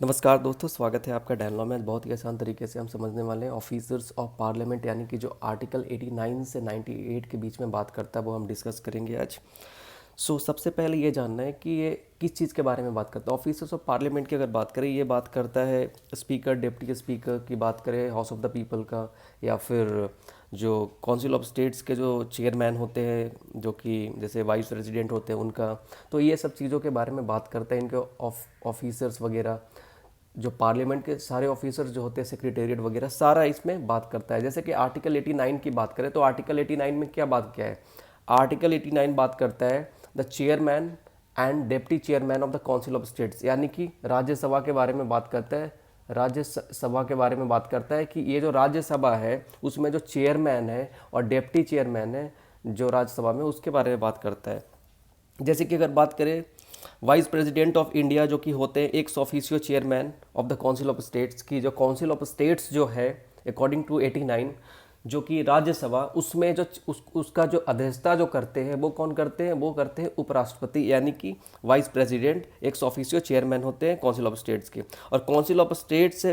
नमस्कार दोस्तों, स्वागत है आपका डायलॉग में। बहुत ही आसान तरीके से हम समझने वाले हैं ऑफिसर्स ऑफ पार्लियामेंट, यानी कि जो आर्टिकल 89 से 98 के बीच में बात करता है वो हम डिस्कस करेंगे आज। सबसे पहले ये जानना है कि ये किस चीज़ के बारे में बात करता है। ऑफिसर्स ऑफ पार्लियामेंट की अगर बात करें, ये बात करता है स्पीकर, डिप्टी स्पीकर की बात करें, हाउस ऑफ द पीपल का, या फिर जो काउंसिल ऑफ स्टेट्स के जो चेयरमैन होते हैं, जो कि जैसे वाइस प्रेसिडेंट होते हैं उनका। तो ये सब चीज़ों के बारे में बात करता है, इनके ऑफिसर्स वगैरह, जो पार्लियामेंट के सारे ऑफिसर्स जो होते हैं, सेक्रेटेरिएट वगैरह, सारा इसमें बात करता है। जैसे कि आर्टिकल 89 की बात करें तो आर्टिकल 89 में क्या बात किया है। आर्टिकल 89 बात करता है the chairman and deputy chairman of the council of states, यानी कि राज्यसभा के बारे में बात करता है। राज्यसभा के बारे में बात करता है कि ये जो राज्यसभा है उसमें जो चेयरमैन है और डिप्टी चेयरमैन है जो राज्यसभा में, उसके बारे में बात करता है। जैसे कि अगर बात करें वाइस प्रेसिडेंट ऑफ इंडिया, जो कि होते हैं ex officio chairman of the council of states की, जो काउंसिल ऑफ स्टेट्स जो है अकॉर्डिंग टू 89, जो कि राज्यसभा, उसमें जो उसका जो अध्यक्षता जो करते हैं वो कौन करते हैं, वो करते हैं उपराष्ट्रपति, यानी कि vice president ex officio chairman होते हैं काउंसिल ऑफ स्टेट्स के। और काउंसिल ऑफ स्टेट्स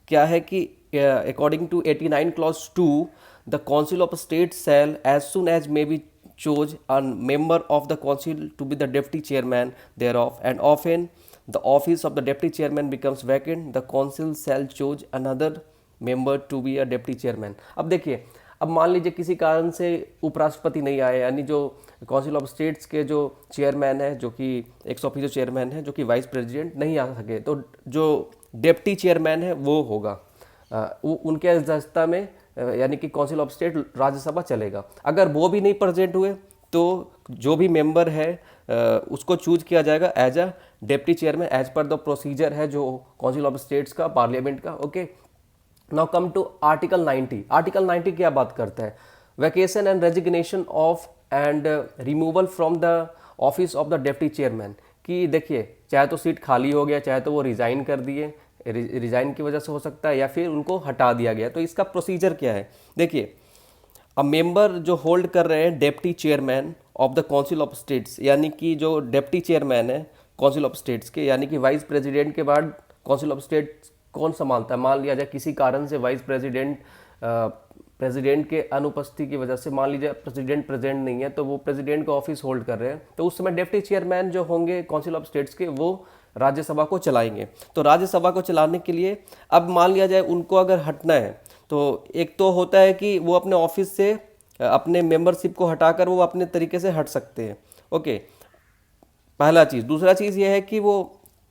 क्या है कि according to 89 clause 2, the council of states shall as soon as may be chose a member of the council to be the deputy chairman thereof, and often the office of the deputy chairman becomes vacant, the council shall choose another member to be a deputy chairman। अब देखिए, अब मान लीजिए किसी कारण से उपराष्ट्रपति नहीं आए, यानी जो काउंसिल ऑफ स्टेट्स के जो चेयरमैन है, जो कि एक्स ऑफिशियो चेयरमैन है, जो कि वाइस प्रेसिडेंट नहीं आ सके, तो जो डिप्टी चेयरमैन है वो होगा। उनके अध्यक्षता में यानी कि काउंसिल ऑफ स्टेट राज्यसभा चलेगा। अगर वो भी नहीं प्रेजेंट हुए तो जो भी मेंबर है उसको चूज किया जाएगा as a deputy chairman, as per the procedure है जो काउंसिल ऑफ स्टेट्स का, पार्लियामेंट का। Okay, now come to article 90। Article 90 क्या बात करता है। Vacation and resignation of and removal from the office of the deputy chairman. कि देखिए, चाहे तो सीट खाली हो गया, चाहे तो वो रिजाइन कर दिए, रिजाइन की वजह से हो सकता है, या फिर उनको हटा दिया गया, तो इसका प्रोसीजर क्या है। देखिए, अब मेंबर जो होल्ड कर रहे हैं deputy chairman of the council of states, यानी कि जो डेप्टी चेयरमैन है काउंसिल ऑफ स्टेट्स के, यानी कि वाइस प्रेसिडेंट के बाद काउंसिल ऑफ स्टेट्स कौन संभालता है। मान लिया जाए किसी कारण से वाइस प्रेसिडेंट प्रेसिडेंट के अनुपस्थिति की वजह से, मान लीजिए प्रेसिडेंट प्रेजेंट नहीं है, तो वो प्रेसिडेंट का ऑफिस होल्ड कर रहे हैं, तो उस समय डिप्टी चेयरमैन जो होंगे काउंसिल ऑफ स्टेट्स के, वो राज्यसभा को चलाएंगे। तो राज्यसभा को चलाने के लिए अब मान लिया जाए उनको अगर हटना है, तो एक तो होता है कि वो अपने ऑफिस से अपने मेंबरशिप को हटाकर वो अपने तरीके से हट सकते हैं। ओके, पहला चीज़। दूसरा चीज़ ये है कि वो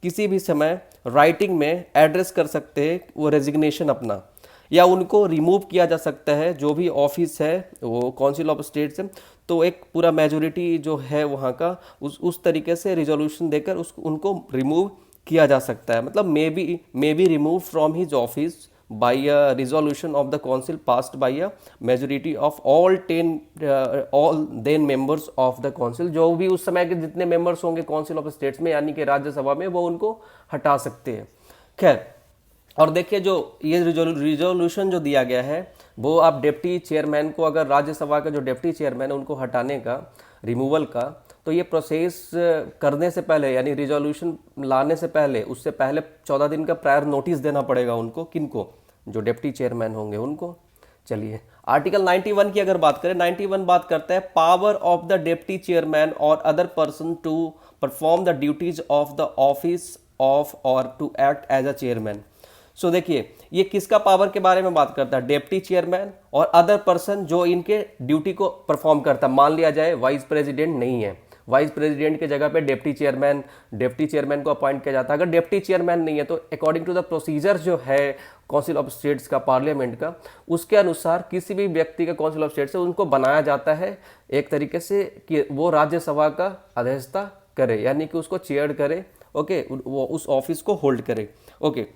किसी भी समय राइटिंग में एड्रेस कर सकते हैं वो रेजिग्नेशन अपना, या उनको रिमूव किया जा सकता है। जो भी ऑफिस है वो काउंसिल ऑफ स्टेट्स है, तो एक पूरा मेजोरिटी जो है वहाँ का, उस तरीके से रिजोल्यूशन देकर उनको रिमूव किया जा सकता है। मतलब may be remove from his office by a resolution of the council passed by a majority of all then members of the council. जो भी उस समय के जितने मेंबर्स होंगे काउंसिल ऑफ स्टेट्स में, यानी कि राज्यसभा में, वो उनको हटा सकते हैं। खैर, और देखिए, जो ये रिजोल्यूशन जो दिया गया है, वो आप डिप्टी चेयरमैन को, अगर राज्यसभा का जो डिप्टी चेयरमैन है उनको हटाने का, रिमूवल का, तो ये प्रोसेस करने से पहले, यानी रिजोल्यूशन लाने से पहले, उससे पहले 14 दिन का प्रायर नोटिस देना पड़ेगा उनको। किनको? जो डिप्टी चेयरमैन होंगे उनको। चलिए, आर्टिकल 91 की अगर बात करें, 91 बात करता है power of the deputy chairman or other person to perform the duties of the office of or to act as a chairman. देखिए, ये किसका पावर के बारे में बात करता है। Deputy chairman or other person जो इनके ड्यूटी को परफॉर्म करता है। मान लिया जाए वाइस प्रेसिडेंट नहीं है, वाइस प्रेसिडेंट के जगह पे डिप्टी चेयरमैन को अपॉइंट किया जाता है। अगर डिप्टी चेयरमैन नहीं है तो अकॉर्डिंग टू द प्रोसीजर जो है काउंसिल ऑफ स्टेट्स का, पार्लियामेंट का, उसके अनुसार किसी भी व्यक्ति का काउंसिल ऑफ स्टेट्स से उनको बनाया जाता है एक तरीके से कि वो राज्यसभा का अध्यक्षता करे, यानी कि उसको चेयर करे। ओके, वो उस ऑफिस को होल्ड करे। ओके,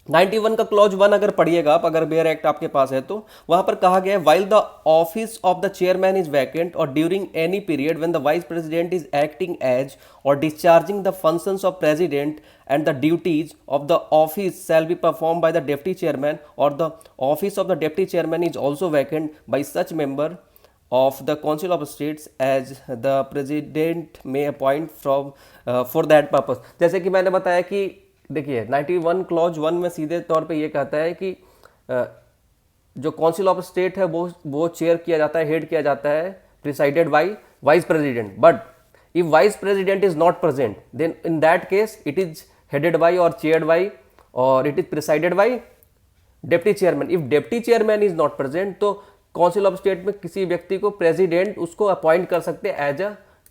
91 का क्लॉज 1 अगर पढ़िएगा आप, अगर बेयर एक्ट आपके पास है, तो वहां पर कहा गया है while the office of the chairman is vacant or during any period when the vice president is acting as or discharging the functions of president and the duties of the office shall be perform by the deputy chairman और the office of the deputy chairman is also vacant by such member of the Council of States as the President may appoint from for that purpose। जैसे कि मैंने बताया कि देखिए 91 clause 1 में सीधे तौर पे ये कहता है कि जो काउंसिल ऑफ स्टेट है वो चेयर किया जाता है, हेड किया जाता है, presided by vice president. But if vice president is not present, then in that case it is headed by और चेयर्ड बाय और it is presided by deputy chairman. If deputy chairman is not present तो council of state में किसी व्यक्ति को president उसको appoint कर सकते हैं एज अ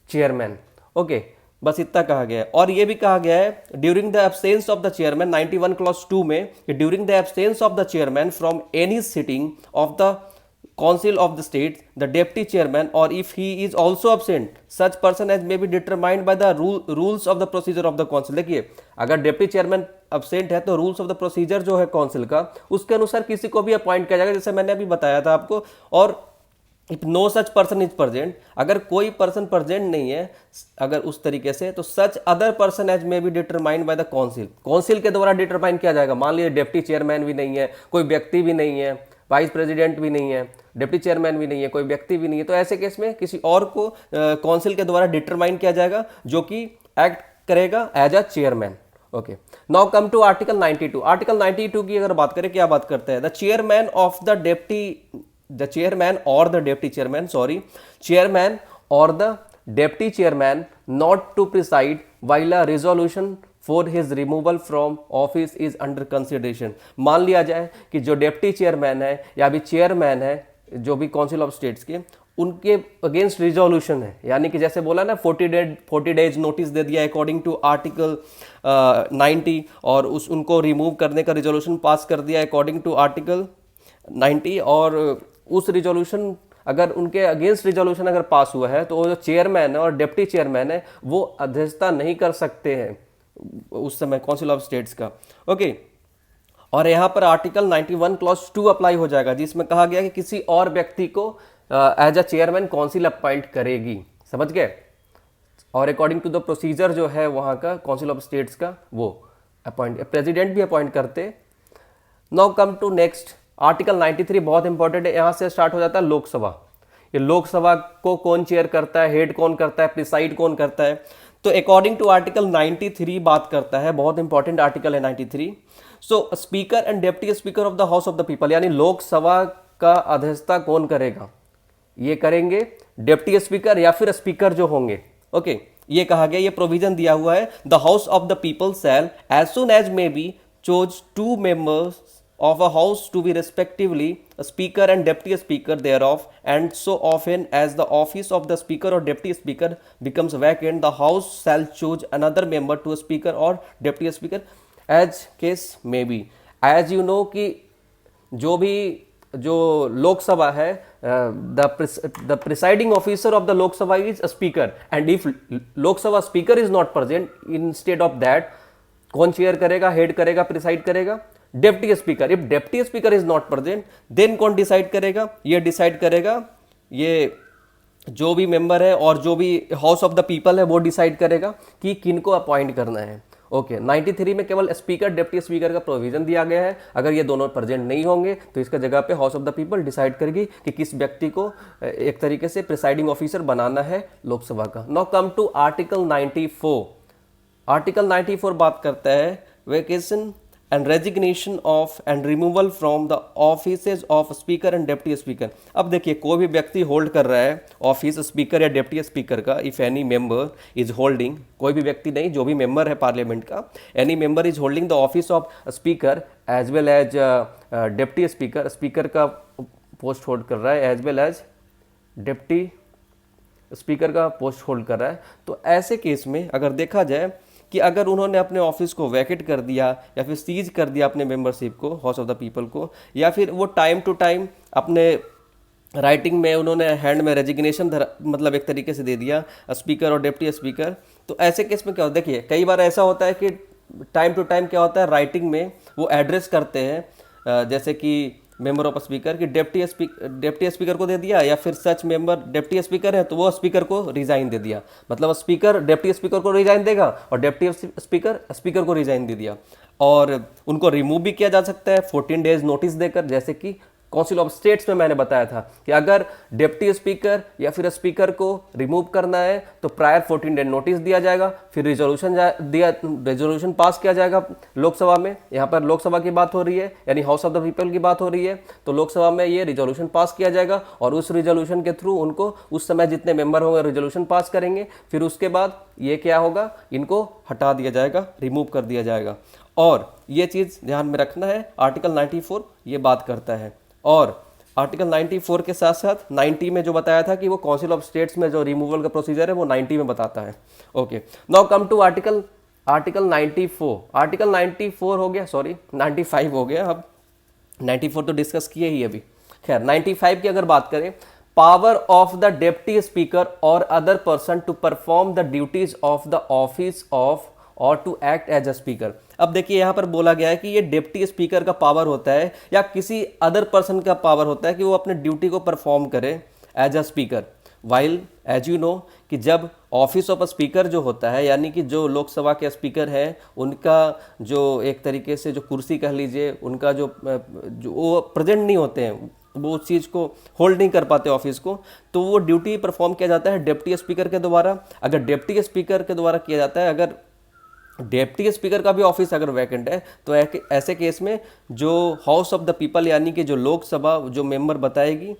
चेयरमैन. ओके, बस इतना कहा गया है. और ये भी कहा गया है during the absence of the chairman 91 clause 2 में, during the absence of the chairman from any sitting of the council of the state, the deputy chairman, or if he is also absent, such person as may be determined by the rules of the procedure of the council. देखिए, अगर deputy chairman absent है तो rules of the procedure जो है council का, उसके अनुसार किसी को भी अपॉइंट किया जाएगा, जैसे मैंने अभी बताया था आपको. और if no such person is present, अगर कोई पर्सन प्रेजेंट नहीं है अगर उस तरीके से, तो such other person as may be determined by the council, council के द्वारा डिटरमाइन किया जाएगा. मान लीजिए डेप्टी चेयरमैन भी नहीं है, कोई व्यक्ति भी नहीं है, वाइस प्रेसिडेंट भी नहीं है, डिप्टी चेयरमैन भी नहीं है, कोई व्यक्ति भी नहीं है, तो ऐसे केस में किसी और को काउंसिल के द्वारा डिटरमाइन किया जाएगा जो कि एक्ट करेगा as a chairman. Okay, now come to article 92. Article 92 की अगर बात करें, क्या बात करते हैं? द चेयरमैन और the deputy chairman not to preside while a resolution for his removal from office is under consideration. मान लिया जाए कि जो डेप्टी चेयरमैन है या भी चेयरमैन है जो भी काउंसिल ऑफ स्टेट्स के, उनके अगेंस्ट रिजोल्यूशन है, यानी कि जैसे बोला ना 40 डेज नोटिस दे दिया अकॉर्डिंग टू आर्टिकल 90 और उनको रिमूव करने का रिजोल्यूशन पास कर दिया अकॉर्डिंग टू आर्टिकल 90, और उस रिजोल्यूशन अगर उनके अगेंस्ट रिजोल्यूशन अगर पास हुआ है तो वो जो चेयरमैन है और डिप्टी चेयरमैन है वो अध्यक्षता नहीं कर सकते हैं उस समय काउंसिल ऑफ स्टेट्स का. ओके, और यहाँ पर आर्टिकल 91 क्लॉज 2 अप्लाई हो जाएगा, जिसमें कहा गया कि किसी और व्यक्ति को as a chairman council appoint करेगी. समझ गए? और अकॉर्डिंग टू द प्रोसीजर जो है वहाँ का काउंसिल ऑफ स्टेट्स का, वो अपॉइंट प्रेसिडेंट भी अपॉइंट करते. Now come to next article 93, बहुत इंपॉर्टेंट है. यहाँ से स्टार्ट हो जाता है लोकसभा. ये लोकसभा को कौन चेयर करता है, हेड कौन करता है, प्रिसाइड कौन करता है? तो अकॉर्डिंग टू आर्टिकल 93 बात करता है, बहुत इंपॉर्टेंट आर्टिकल है 93. सो speaker and deputy speaker of the house of the people, यानी लोकसभा का अध्यक्षता कौन करेगा? ये करेंगे डेप्टी स्पीकर या फिर स्पीकर जो होंगे. ओके, ये कहा गया, ये प्रोविजन दिया हुआ है. The house of the people shall as soon as may be chose 2 members of a house to be respectively a speaker and deputy speaker thereof, and so often as the office of the speaker or deputy speaker becomes vacant, the house shall choose another member to a speaker or deputy speaker as case may be. as you know कि जो लोकसभा है, the presiding officer of the Lok Sabha is a speaker, and if Lok Sabha speaker is not present, instead of that कौन chair करेगा, head करेगा, preside करेगा? Deputy speaker. If deputy speaker is not present, then कौन decide करेगा? ये decide करेगा ये जो भी मेंबर है और जो भी हाउस ऑफ द पीपल है वो डिसाइड करेगा कि किनको अपॉइंट करना है. ओके, 93 में केवल स्पीकर डेप्टी स्पीकर का प्रोविजन दिया गया है. अगर ये दोनों प्रेजेंट नहीं होंगे तो इसका जगह पे house of the people decide करेगी कि किस व्यक्ति को एक तरीके से प्रिसाइडिंग ऑफिसर बनाना है लोकसभा का. Now come to article 94. Article 94 बात करता है vacation and resignation of and removal from the offices of speaker and deputy speaker. अब देखिए, कोई भी व्यक्ति होल्ड कर रहा है ऑफिस स्पीकर या डेप्टी स्पीकर का, if any member is holding, कोई भी व्यक्ति नहीं, जो भी मेंबर है पार्लियामेंट का, any member is holding the office of speaker as well as deputy speaker, speaker का पोस्ट होल्ड कर रहा है as well as deputy speaker का पोस्ट होल्ड कर रहा है, तो ऐसे केस में अगर देखा जाए कि अगर उन्होंने अपने ऑफिस को वैकेट कर दिया या फिर सीज कर दिया अपने मेंबरशिप को, हाउस ऑफ द पीपल को, या फिर वो टाइम टू टाइम अपने राइटिंग में उन्होंने हैंड में रेजिग्नेशन मतलब एक तरीके से दे दिया स्पीकर और डेप्टी स्पीकर, तो ऐसे केस में क्या होता है? देखिए, कई बार ऐसा होता है कि टाइम टू टाइम क्या होता है, राइटिंग में वो एड्रेस करते हैं, जैसे कि मेंबर ऑफ स्पीकर की डेप्टी स्पीकर को दे दिया, या फिर सच मेंबर डेप्टी स्पीकर है तो वो स्पीकर को रिजाइन दे दिया. मतलब स्पीकर डेप्टी स्पीकर को रिजाइन देगा और डेप्टी स्पीकर को रिजाइन दे दिया. और उनको रिमूव भी किया जा सकता है 14 डेज नोटिस देकर, जैसे कि काउंसिल ऑफ स्टेट्स में मैंने बताया था कि अगर डिप्टी स्पीकर या फिर स्पीकर को रिमूव करना है तो प्रायर 14 डे नोटिस दिया जाएगा, फिर रेजोल्यूशन पास किया जाएगा लोकसभा में। यहाँ पर लोकसभा की बात हो रही है, यानी हाउस ऑफ द पीपल की बात हो रही है, तो लोकसभा में ये रिजोल्यूशन पास किया जाएगा और उस रिजोल्यूशन के थ्रू उनको उस समय जितने मेंबर होंगे रिजोल्यूशन पास करेंगे, फिर उसके बाद ये क्या होगा, इनको हटा दिया जाएगा, रिमूव कर दिया जाएगा। और ये चीज़ ध्यान में रखना है, आर्टिकल 94 ये बात करता है। और आर्टिकल 94 के साथ साथ 90 में जो बताया था कि वो काउंसिल ऑफ स्टेट्स में जो रिमूवल का प्रोसीजर है वो 90 में बताता है। Okay, now come to article 94। Article 94 हो गया, सॉरी 95 हो गया, अब 94 तो डिस्कस किए ही अभी। खैर 95 की अगर बात करें, power of the deputy speaker or other person to perform the duties of the office of or to act as a speaker. अब देखिए यहाँ पर बोला गया है कि ये डिप्टी स्पीकर का पावर होता है या किसी अदर पर्सन का पावर होता है कि वो अपने ड्यूटी को परफॉर्म करे as a speaker. While as you know कि जब ऑफिस ऑफ अ स्पीकर जो होता है, यानी कि जो लोकसभा के स्पीकर हैं उनका जो एक तरीके से जो कुर्सी कह लीजिए, उनका जो वो प्रेजेंट नहीं होते हैं, वो उस चीज़ को होल्ड नहीं कर पाते ऑफिस को, तो वो ड्यूटी परफॉर्म किया जाता है डिप्टी स्पीकर के द्वारा। अगर डिप्टी स्पीकर के द्वारा किया जाता है, अगर डिप्टी स्पीकर का भी ऑफिस अगर वैकेंट है तो ऐसे केस में जो हाउस ऑफ द पीपल यानी कि जो लोकसभा जो मेंबर बताएगी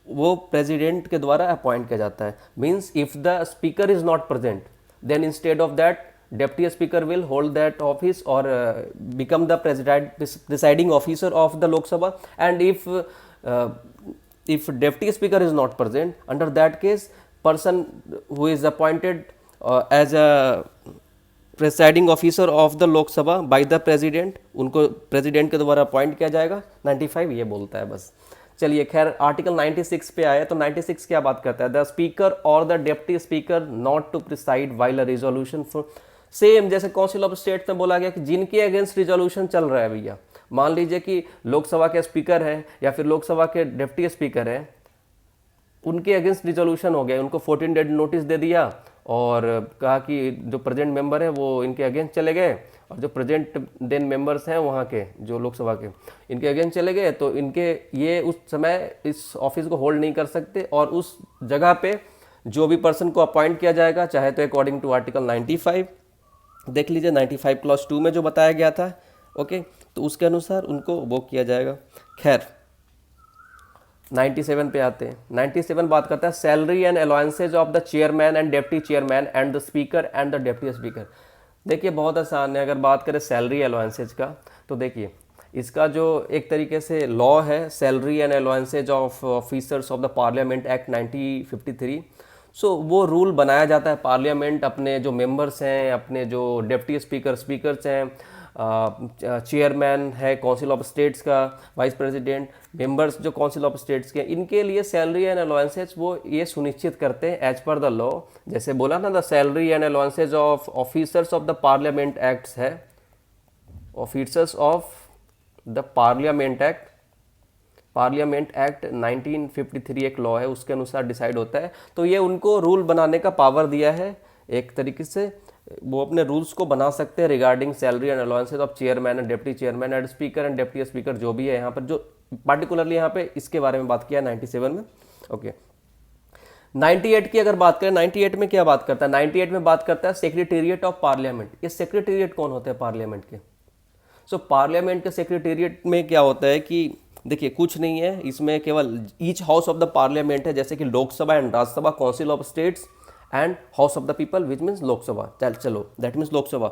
वो प्रेसिडेंट के द्वारा अपॉइंट किया जाता है। Means if the speaker is not present then instead of that deputy speaker will hold that office or become the presiding officer of the Lok Sabha. And if deputy speaker is not present, under that case person who is appointed as a presiding officer of the Lok Sabha by the president, उनको president के द्वारा appoint किया जाएगा। 95 ये बोलता है बस। चलिए खैर आर्टिकल 96 पे आया, तो 96 क्या बात करता है, द स्पीकर और the deputy speaker not to preside while a resolution for, same जैसे काउंसिल ऑफ स्टेट में बोला गया कि जिनके अगेंस्ट रिजोल्यूशन चल रहा है भैया, मान लीजिए कि लोकसभा के स्पीकर हैं या फिर लोकसभा के डिप्टी स्पीकर हैं, उनके अगेंस्ट रिजोल्यूशन हो गया, उनको 14 डे नोटिस दे दिया और कहा कि जो प्रेजेंट मेंबर है वो इनके अगेंस्ट चले गए और जो प्रेजेंट देन मेंबर्स हैं वहाँ के जो लोकसभा के इनके अगेंस्ट चले गए, तो इनके ये उस समय इस ऑफिस को होल्ड नहीं कर सकते और उस जगह पे जो भी पर्सन को अपॉइंट किया जाएगा, चाहे तो अकॉर्डिंग टू आर्टिकल 95 देख लीजिए 95 क्लॉज 2 में जो बताया गया था, ओके, तो उसके अनुसार उनको वो किया जाएगा। खैर 97 पे आते हैं। 97 बात करता है salary and allowances of the chairman and deputy chairman and the speaker and the deputy speaker. देखिए बहुत आसान है, अगर बात करें सैलरी अलाउंसेज का तो देखिए इसका जो एक तरीके से लॉ है salary and allowances of officers of the parliament act 1953। सो वो रूल बनाया जाता है, पार्लियामेंट अपने जो मेंबर्स हैं, अपने जो डिप्टी स्पीकर्स हैं, चेयरमैन है काउंसिल ऑफ स्टेट्स का, वाइस प्रेसिडेंट, मेंबर्स जो काउंसिल ऑफ स्टेट्स के, इनके लिए सैलरी एंड अलाउंसेज वो ये सुनिश्चित करते हैं एज पर द लॉ। जैसे बोला ना, the salary and allowances of officers of the parliament acts है, officers of the parliament act 1953 एक लॉ है, उसके अनुसार डिसाइड होता है। तो ये उनको रूल बनाने का पावर दिया है, एक तरीके से वो अपने रूल्स को बना सकते हैं regarding salary and allowances of chairman and deputy chairman and speaker and deputy speaker जो भी है यहाँ पर, जो पार्टिकुलरली यहाँ पे इसके बारे में बात किया 97 में। ओके 98 की अगर बात करें, 98 में क्या बात करता है, 98 में बात करता है सेक्रेटेरिएट ऑफ पार्लियामेंट। ये सेक्रेटेरिएट कौन होते हैं पार्लियामेंट के? सो पार्लियामेंट के सेक्रेटेरिएट में क्या होता है कि देखिए कुछ नहीं है इसमें, केवल each house of the parliament है, जैसे कि Lok Sabha and Rajya Sabha, council of states and house of the people which means Lok Sabha. चलो दैट मीन्स लोकसभा।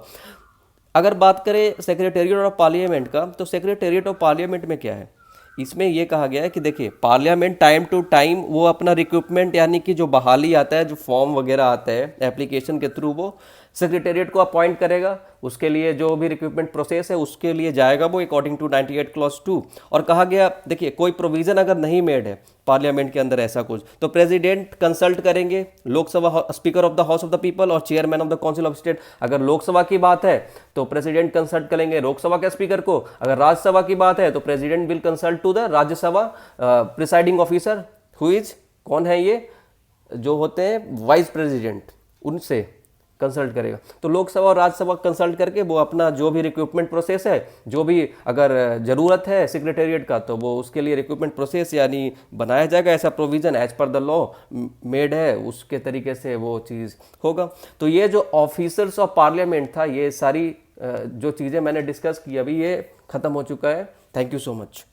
अगर बात करें सेक्रेटेरिएट ऑफ पार्लियामेंट का, तो सेक्रेटेरिएट ऑफ पार्लियामेंट में क्या है, इसमें यह कहा गया है कि देखिए पार्लियामेंट टाइम टू टाइम वो अपना रिक्रूटमेंट यानी कि जो बहाली आता है, जो फॉर्म वगैरह आता है एप्लीकेशन के थ्रू, वो सेक्रेटेरिएट को अपॉइंट करेगा, उसके लिए जो भी रिक्रूटमेंट प्रोसेस है उसके लिए जाएगा वो अकॉर्डिंग टू 98 क्लॉज 2। और कहा गया देखिए कोई प्रोविजन अगर नहीं मेड है पार्लियामेंट के अंदर ऐसा कुछ, तो प्रेसिडेंट कंसल्ट करेंगे Lok Sabha speaker of the house of the people और chairman of the council of state. अगर लोकसभा की बात है तो प्रेसिडेंट कंसल्ट करेंगे लोकसभा के स्पीकर को, अगर राज्यसभा की बात है तो president will consult to the Rajya Sabha presiding officer who is, कौन है ये, जो होते हैं वाइस प्रेसिडेंट, उनसे कंसल्ट करेगा। तो लोकसभा और राज्यसभा कंसल्ट करके वो अपना जो भी रिक्रूटमेंट प्रोसेस है, जो भी अगर ज़रूरत है सेक्रेटेरिएट का, तो वो उसके लिए रिक्रूटमेंट प्रोसेस यानी बनाया जाएगा, ऐसा provision as per the law made है, उसके तरीके से वो चीज़ होगा। तो ये जो ऑफिसर्स ऑफ पार्लियामेंट था, ये सारी जो चीज़ें मैंने डिस्कस की अभी, ये ख़त्म हो चुका है। Thank you so much.